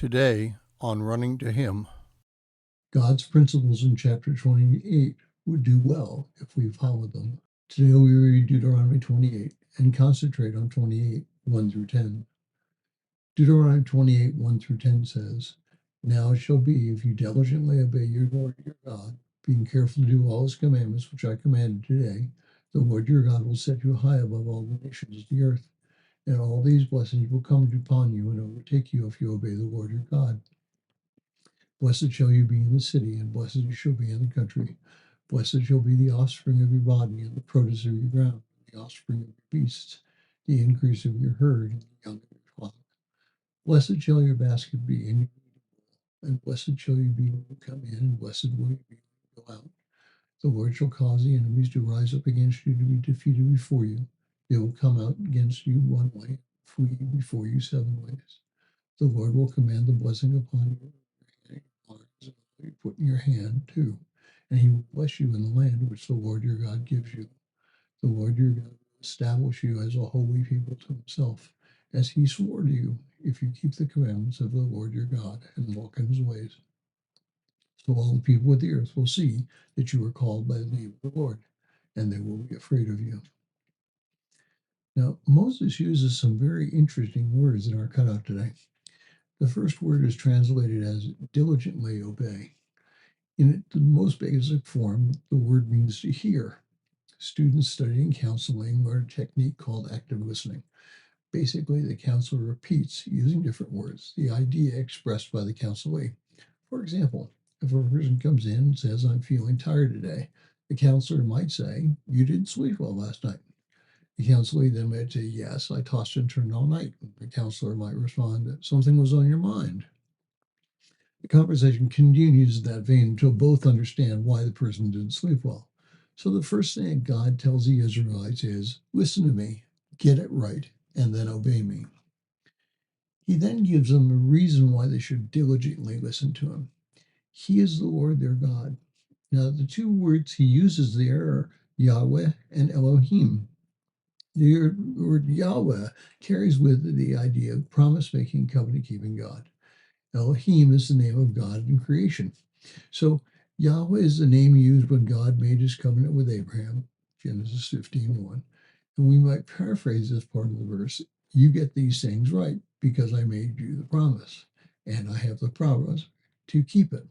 Today on Running to Him. God's principles in chapter 28 would do well if we followed them. Today we read Deuteronomy 28 and concentrate on 28, 1 through 10. Deuteronomy 28, 1 through 10 says, "Now it shall be, if you diligently obey your Lord your God, being careful to do all his commandments which I commanded today, the Lord your God will set you high above all the nations of the earth, and all these blessings will come upon you and overtake you if you obey the Lord your God. Blessed shall you be in the city, and blessed you shall be in the country. Blessed shall be the offspring of your body, and the produce of your ground, and the offspring of your beasts, the increase of your herd, and the young of your flock. Blessed shall your basket be, and your kneading bowl, and blessed shall you be when you come in, and blessed will you be when you go out. The Lord shall cause the enemies to rise up against you to be defeated before you. They will come out against you one way, and flee before you 7 ways. The Lord will command the blessing upon you, you put in your hand too, and he will bless you in the land which the Lord your God gives you. The Lord your God will establish you as a holy people to himself, as he swore to you, if you keep the commandments of the Lord your God and walk in his ways. So all the people of the earth will see that you are called by the name of the Lord, and they will be afraid of you." Now, Moses uses some very interesting words in our cutout today. The first word is translated as diligently obey. In the most basic form, the word means to hear. Students studying counseling learn a technique called active listening. Basically, the counselor repeats, using different words, the idea expressed by the counselee. For example, if a person comes in and says, "I'm feeling tired today," the counselor might say, "You didn't sleep well last night." The counselee then might say, "Yes, I tossed and turned all night." The counselor might respond, "Something was on your mind." The conversation continues in that vein until both understand why the person didn't sleep well. So the first thing God tells the Israelites is, "Listen to me, get it right, and then obey me." He then gives them a reason why they should diligently listen to him. He is the Lord their God. Now, the two words he uses there are Yahweh and Elohim. The word Yahweh carries with it the idea of promise-making, covenant-keeping God. Elohim is the name of God in creation. So Yahweh is the name used when God made his covenant with Abraham, Genesis 15:1. And we might paraphrase this part of the verse, "You get these things right because I made you the promise, and I have the promise to keep it."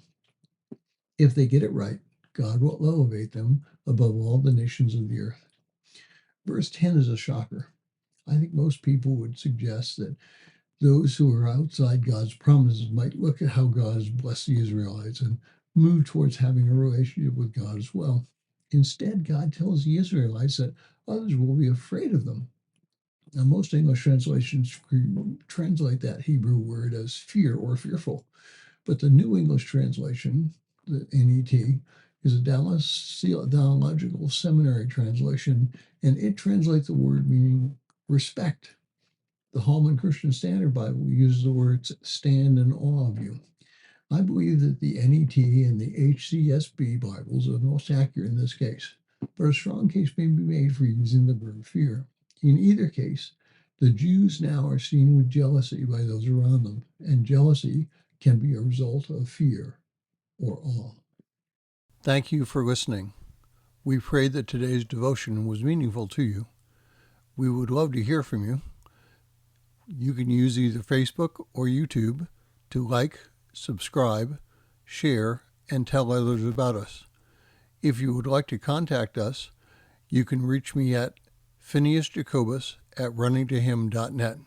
If they get it right, God will elevate them above all the nations of the earth. Verse 10 is a shocker. I think most people would suggest that those who are outside God's promises might look at how God has blessed the Israelites and move towards having a relationship with God as well. Instead, God tells the Israelites that others will be afraid of them. Now, most English translations translate that Hebrew word as fear or fearful, but the New English translation, the NET, is a Dallas Theological Seminary translation, and it translates the word meaning respect. The Holman Christian Standard Bible uses the words "stand in awe of you." I believe that the NET and the HCSB Bibles are the most accurate in this case, but a strong case may be made for using the verb fear. In either case, the Jews now are seen with jealousy by those around them, and jealousy can be a result of fear or awe. Thank you for listening. We pray that today's devotion was meaningful to you. We would love to hear from you. You can use either Facebook or YouTube to like, subscribe, share, and tell others about us. If you would like to contact us, you can reach me at phineasjacobus@runningtohim.net.